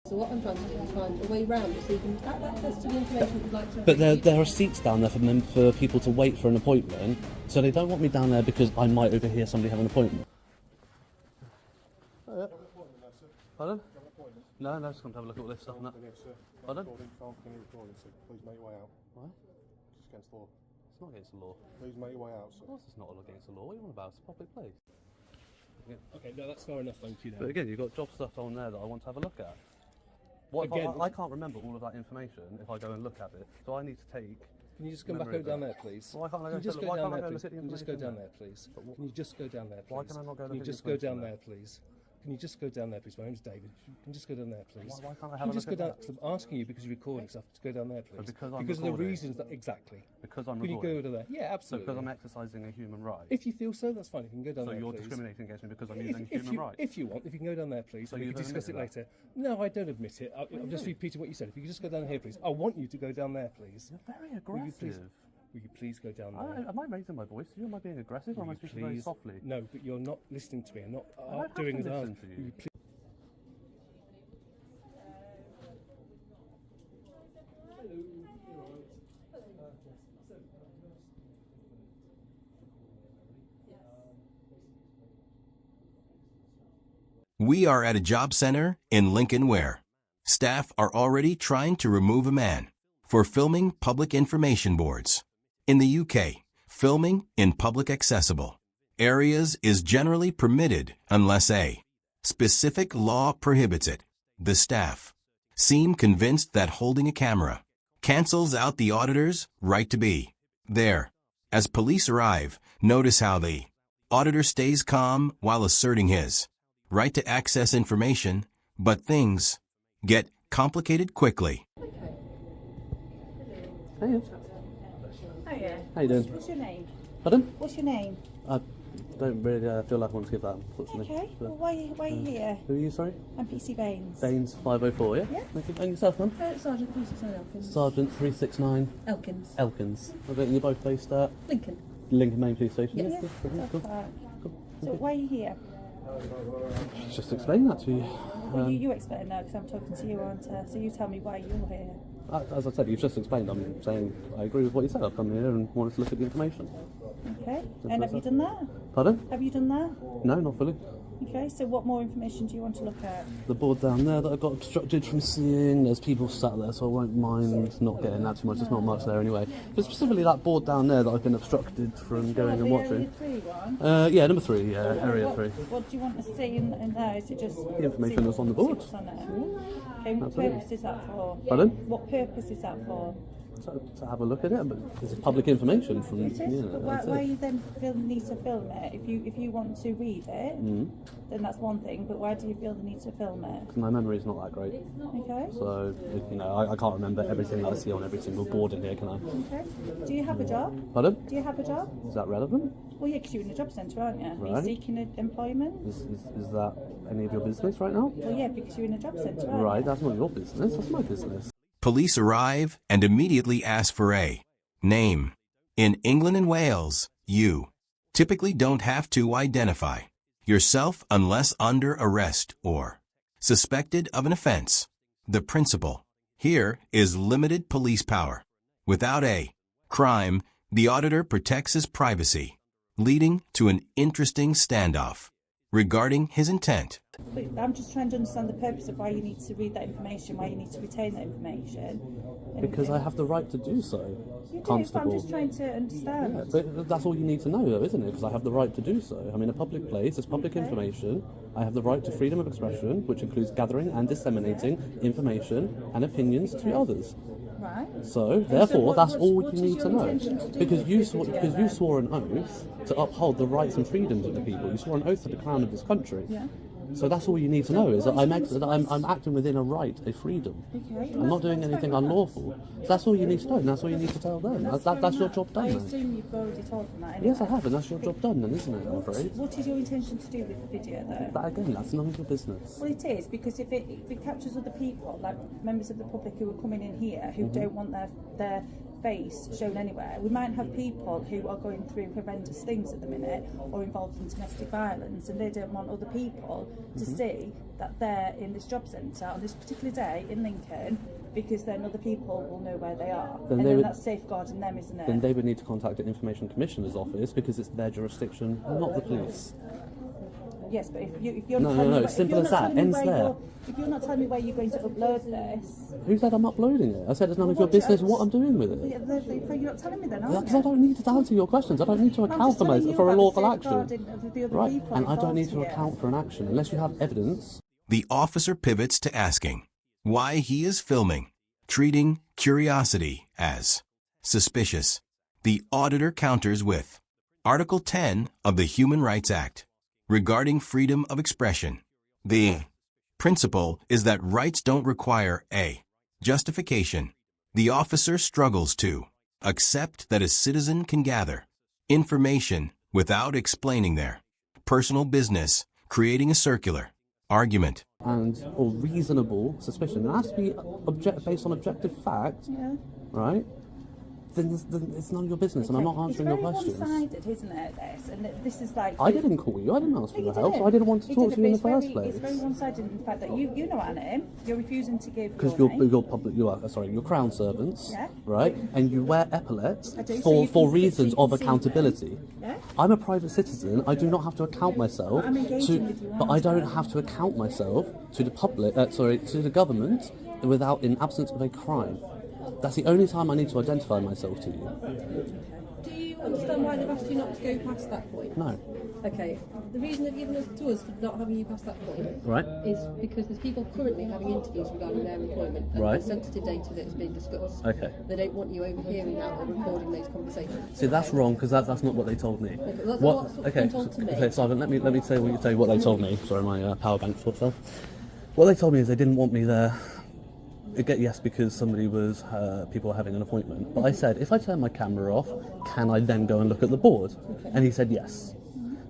So what I'm trying to do is find a way round it so you can have access to the information you'd like to. But there are seats down there for people to wait for an appointment, so they don't want me down there because I might overhear somebody have an appointment. Pardon? No, just come to have a look at all this stuff and that. Pardon? Please make your way out. What? It's against the law. It's not against the law. Please make your way out, sir. Of course it's not against the law. What are you on about? It's a public place. Okay, no, that's fair enough, thank you. But again, you've got job stuff on there that I want to have a look at. What Again, I can't remember all of that information if I go and look at it, so I need to take. Can you just come back down there, please? Why can't I go? Can you just go down there, please? Can you just go down there, please? Can you just go down there, please? Why can I not go? Can you just go down there, please? Can you just go down there, please? My name's David. Can you just go down there, please? Why can't I have a look at that? I'm asking you because you're recording, so I have to go down there, please. Because I'm because of recording. the reasons that exactly. Because I'm Can you recording. go to there? Yeah, absolutely. So because I'm exercising a human right. If you feel so, that's fine. You can go down So there, you're please. discriminating against me because I'm using a human right. If you want, if you can go down there, please. So we you can don't discuss it admit later. No, I don't admit it. I'm just repeating what you said. If you can just go down here, please. I want you to go down there, please. You're very aggressive. Will you please go down there? Am I raising my voice to you? Am I being aggressive or am I speaking very softly? No, but you're not listening to me. I'm not I have doing to as I listen to you. Will you please? We are at a job center in Lincoln where staff are already trying to remove a man for filming public information boards. In the UK, filming in public accessible areas is generally permitted unless a specific law prohibits it. The staff seem convinced that holding a camera cancels out the auditor's right to be there. As police arrive, notice how the auditor stays calm while asserting his right to access information, but things get complicated quickly. Hey. Hiya. How you doing? What's your name? Pardon? What's your name? I don't really feel like I want to give that, unfortunately. Okay. Well, why are you here? Who are you, sorry? I'm PC Baines. Baines 504, yeah? Yeah. Thank you. And yourself, man? Sergeant 369 Elkins. Sergeant 369 Elkins. Elkins. I think you're both based at Lincoln. Lincoln Main Police Station. Yes. Yeah, brilliant, cool. So why are you here? Just explain that to you. Well, you explain that because I'm talking to you, aren't I? So you tell me why you're here. As I said, you've just explained. I'm saying I agree with what you said. I've come here and wanted to look at the information. Okay. And have you done that? Pardon? Have you done that? No, not fully. Okay. So what more information do you want to look at? The board down there that I got obstructed from seeing, there's people sat there, so I won't mind not getting that too much. There's not much there anyway. But specifically that board down there that I've been obstructed from going and watching. Area 3 one? Yeah, number 3, yeah, area 3. What do you want to see in there? Is it just The information that's on the board. what's on it? Okay. What purpose is that for? Pardon? What purpose is that for? To have a look at it, but it's public information from, It is, you know, but why that's it. you then feel the need to film it? If you want to read it, then that's one thing. But why do you feel the need to film it? My memory's not that great, Okay. so you know I can't remember everything that I see on every single board in here, can I? Okay. Do you have a job? Pardon? Do you have a job? Is that relevant? Well, yeah, because you're in a job centre, aren't you? Are Right. you seeking employment? Is that any of your business right now? Well, yeah, because you're in a job centre, aren't Right, you? that's not your business. That's my business. Police arrive and immediately ask for a name. In England and Wales, you typically don't have to identify yourself unless under arrest or suspected of an offense. The principle here is limited police power. Without a crime, the auditor protects his privacy, leading to an interesting standoff regarding his intent. But I'm just trying to understand the purpose of why you need to read that information, why you need to retain that information. Because I have the right to do so, You do, but I'm Constable. just trying to understand. Yeah, but that's all you need to know, though, isn't it? Because I have the right to do so. I'm in a public place, it's public information. I have the right to freedom of expression, which includes gathering and disseminating information and opinions to others. Right. So, therefore, that's all what you is need your to know. intention to do Because with you this swore, video because you then? swore an oath to uphold the rights and freedoms of the people. You swore an oath to the crown of this country. Yeah. So that's all you need to know, is that I'm acting within a right, a freedom. Okay. I'm not doing anything unlawful. So that's all you need to know, and that's all you need to tell them. That's your job done I then. assume you've already told them that anyway. Yes, I have, and that's your job done then, isn't it, I'm afraid? What is your intention to do with the video though? But again, that's none of your business. Well, it is, because if it captures other people, like members of the public who are coming in here, who don't want their face shown anywhere. We might have people who are going through horrendous things at the minute or involved in domestic violence, and they don't want other people to see that they're in this job centre on this particular day in Lincoln, because then other people will know where they are. Then that's safeguarding them, isn't it? Then they would need to contact the Information Commissioner's office because it's their jurisdiction, not the police. Yes, but if you're not telling me it's simple as that. Ends there. If you're not telling me where you're going to upload this, Who said I'm uploading it? I said it's none of your business what I'm doing with it. you're not telling me then, are Because I don't need to answer your questions. I don't need to account for a lawful action. Right, and I don't need to account for an action unless you have evidence. The officer pivots to asking why he is filming, treating curiosity as suspicious. The auditor counters with Article 10 of the Human Rights Act regarding freedom of expression. The principle is that rights don't require a justification. The officer struggles to accept that a citizen can gather information without explaining their personal business, creating a circular argument. Or reasonable suspicion. It has to be based on objective fact, right? Then it's none of your business, and I'm not answering your questions. It's very one-sided, isn't it, this? And this is like... I didn't call you, I didn't ask for your help, so I didn't want to talk to you in the first place. It's very one-sided in the fact that you know our name, you're refusing to give because your name. you're crown servants, Yeah. right? And you wear epaulets So for reasons of see me. accountability. Yeah. I'm a private citizen. I do not have to account myself I'm engaging with you, but I don't have to account myself to the public. To the government in absence of a crime. That's the only time I need to identify myself to you. Do you understand why they've asked you not to go past that point? No. Okay. The reason they've given us to us for not having you past that point, Right. is because there's people currently having interviews regarding their employment and Right. the sensitive data that is being discussed. Okay. They don't want you overhearing that or recording those conversations. See, that's wrong because that's not what they told me. Okay, that's what's been told to me. Okay, Simon, let me tell you what they told me. Sorry, my power bank fell. What they told me is they didn't want me there. Yes, because people were having an appointment. But I said, if I turn my camera off, can I then go and look at the board? Okay. And he said yes.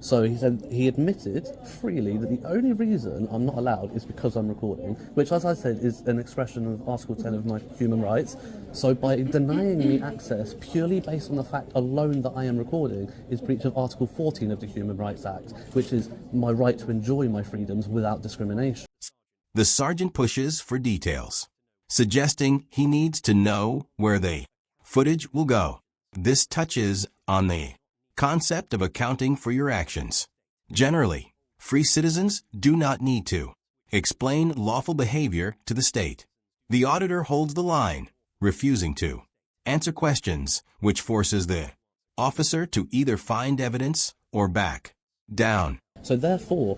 So he said he admitted freely that the only reason I'm not allowed is because I'm recording, which, as I said, is an expression of Article 10 of my human rights. So by denying me access purely based on the fact alone that I am recording is breach of Article 14 of the Human Rights Act, which is my right to enjoy my freedoms without discrimination. The sergeant pushes for details, suggesting he needs to know where the footage will go. This touches on the concept of accounting for your actions. Generally, free citizens do not need to explain lawful behavior to the state. The auditor holds the line, refusing to answer questions, which forces the officer to either find evidence or back down. So therefore,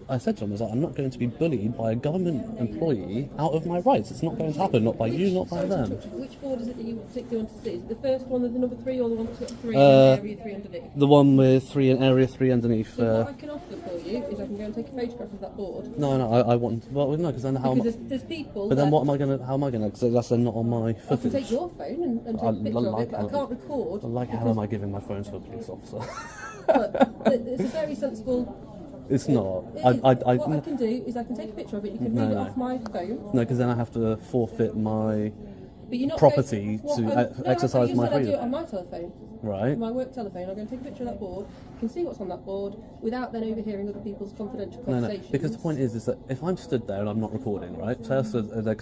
I said to him, I'm not going to be bullied by a government employee out of my rights. It's not going to happen, not by you, not by them. Which board is it that you particularly want to see? Is it the first one with the number 3 or the one that's got 3 and area 3 underneath? The one with 3 and area 3 underneath. So what I can offer for you is I can go and take a photograph of that board. No, I want. Well, no, because then how? Because there's people. But then what am I gonna? How am I gonna? Because that's then not on my I footage. can take your phone and take a picture of it, but I can't record. How am I giving my phone to a police officer? But it's a very sensible. It's not. What I can do is I can take a picture of it. You can read it off my phone. No, because then I have to forfeit my But you're not property going, to exercise you my said I do freedom. it on my telephone. Right. My work telephone. I'm going to take a picture of that board. You can see what's on that board without then overhearing other people's confidential conversations. No, because the point is that if I'm stood there and I'm not recording, right? Because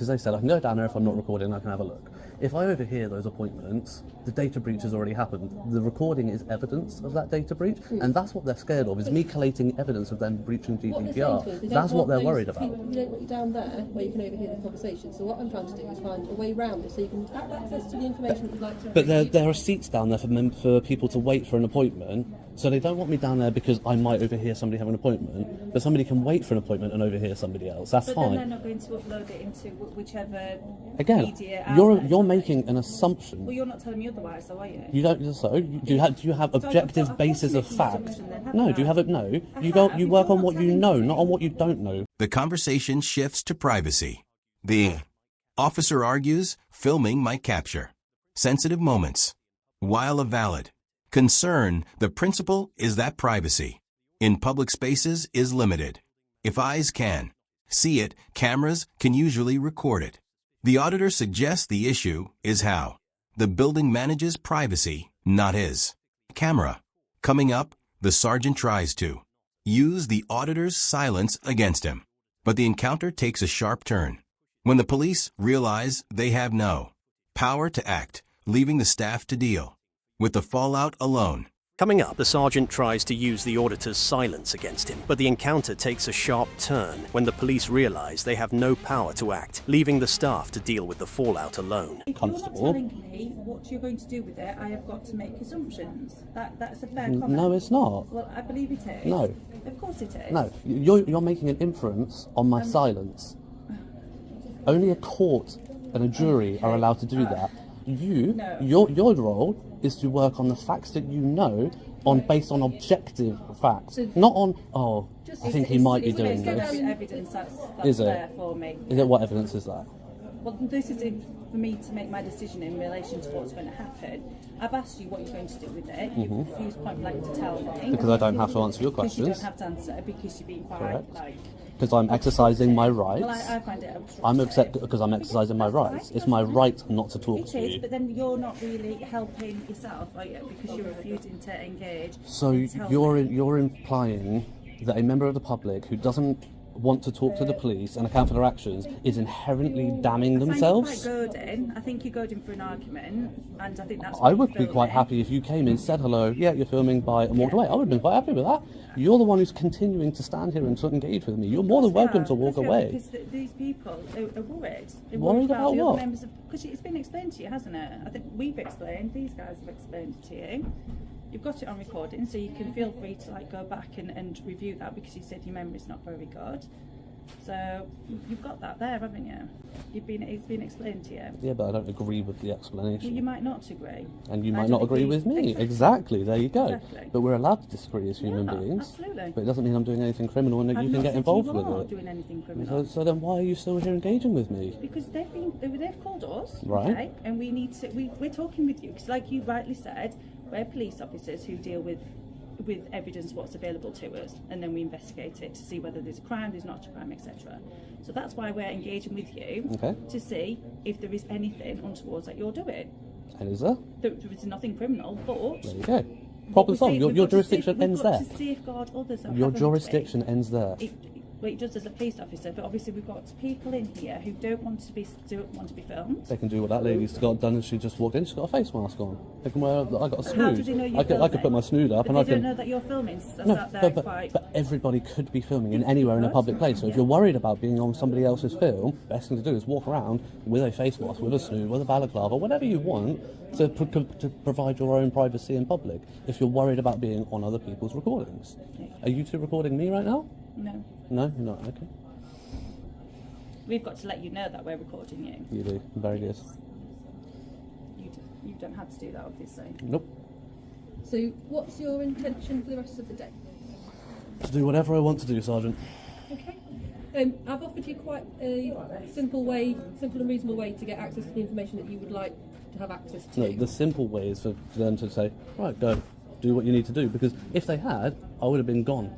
they said I can go down there if I'm not recording, I can have a look. If I overhear those appointments, the data breach has already happened. The recording is evidence of that data breach, and that's what they're scared of, is me collating evidence of them breaching GDPR. That's what they're worried about. You don't want you down there where you can overhear the conversation. So what I'm trying to do is find a way around it so you can have access to the information that you'd like to But read. there are seats down there for people to wait for an appointment, so they don't want me down there because I might overhear somebody have an appointment, but somebody can wait for an appointment and overhear somebody else. That's But fine. then they're not going to upload it into whichever Again, media you're outlet. making an assumption. Well, you're not telling me otherwise, though, are you? You don't. So do you have objective I've basis of making fact? assumption then, haven't No. I? Do you have it? No. I You go. have. You If work you're on not what you telling know, me not on what you don't know. The conversation shifts to privacy. The officer argues filming might capture sensitive moments. While a valid concern, the principle is that privacy in public spaces is limited. If eyes can see it, cameras can usually record it. The auditor suggests the issue is how The building manager's privacy, not his. Camera. Coming up, the sergeant tries to use the auditor's silence against him. But the encounter takes a sharp turn when the police realize they have no power to act, leaving the staff to deal with the fallout alone. Coming up, the sergeant tries to use the auditor's silence against him, but the encounter takes a sharp turn when the police realise they have no power to act, leaving the staff to deal with the fallout alone. If you're not telling me what you're going to do with it, I have got to make assumptions. That's a fair comment. No, it's not. Well, I believe it is. No. Of course it is. No, you're making an inference on my silence. Only a court and a jury are allowed to do that. Your role is to work on the facts that you know based on objective facts, not on, I think he might be doing this. Evidence that's Is it? there for me. Is it? What evidence is that? Well, this is for me to make my decision in relation to what's going to happen. I've asked you what you're going to do with it. You've refused point blank to tell me. Because I don't have to answer your Because you questions. don't have to answer because you're being quite Correct. like. Because I'm exercising my rights. Well, I find it obstructive. I'm upset because I'm exercising my rights. It's my right not to talk It to is, you. but then you're not really helping yourself, are you? Because you're refusing to engage. So and tell me. you're implying that a member of the public who doesn't want to talk to the police and account for their actions is inherently damning themselves? I think you're goading for an argument, and I think that's. I would be quite happy if you came in, said hello, yeah, you're filming by, and walked away. I would have been quite happy with that. You're the one who's continuing to stand here and to engage with me. You're more than welcome to walk away. Because these people are worried. They're Worried about the what? other members because it's been explained to you, hasn't it? I think we've explained. These guys have explained it to you. You've got it on recording, so you can feel free to go back and review that because you said your memory's not very good. So you've got that there, haven't you? It's been explained to you. Yeah, but I don't agree with the explanation. Well, you might not agree. And you I might don't not agree with me. Exactly, there you go. Exactly. But we're allowed to disagree as human Yeah, beings. absolutely. But it doesn't mean I'm doing anything criminal and that I've you can not get said involved you with are it. doing anything criminal. So then why are you still here engaging with me? Because they've called us, Right. okay, and we're talking with you because, like you rightly said, we're police officers who deal with evidence what's available to us, and then we investigate it to see whether there's a crime, there's not a crime, etc. So that's why we're engaging with you to see if there is anything untoward that you're doing. And is there? There is nothing criminal, but There you go. Problem solved. Your jurisdiction ends there. We've got to safeguard others. that Your haven't jurisdiction ends there. It does as a police officer, but obviously we've got people in here who don't want to be filmed. They can do what that lady's got done, and she just walked in. She's got a face mask on. They can wear. I got a snood. How do they know you're I could put my snood up, but and they I can. don't know that you're filming. So No, that they're but everybody could be filming in anywhere in a public place. So if you're worried about being on somebody else's film, the best thing to do is walk around with a face mask, with a snood, with a balaclava, whatever you want to provide your own privacy in public. If you're worried about being on other people's recordings, are you two recording me right now? No. No, you're not. Okay. We've got to let you know that we're recording you. You do. Very good. You don't have to do that, obviously. Nope. So what's your intention for the rest of the day? To do whatever I want to do, Sergeant. Okay. I've offered you quite a simple and reasonable way to get access to the information that you would like to have access to. No, the simple way is for them to say, right, go, do what you need to do. Because if they had, I would have been gone.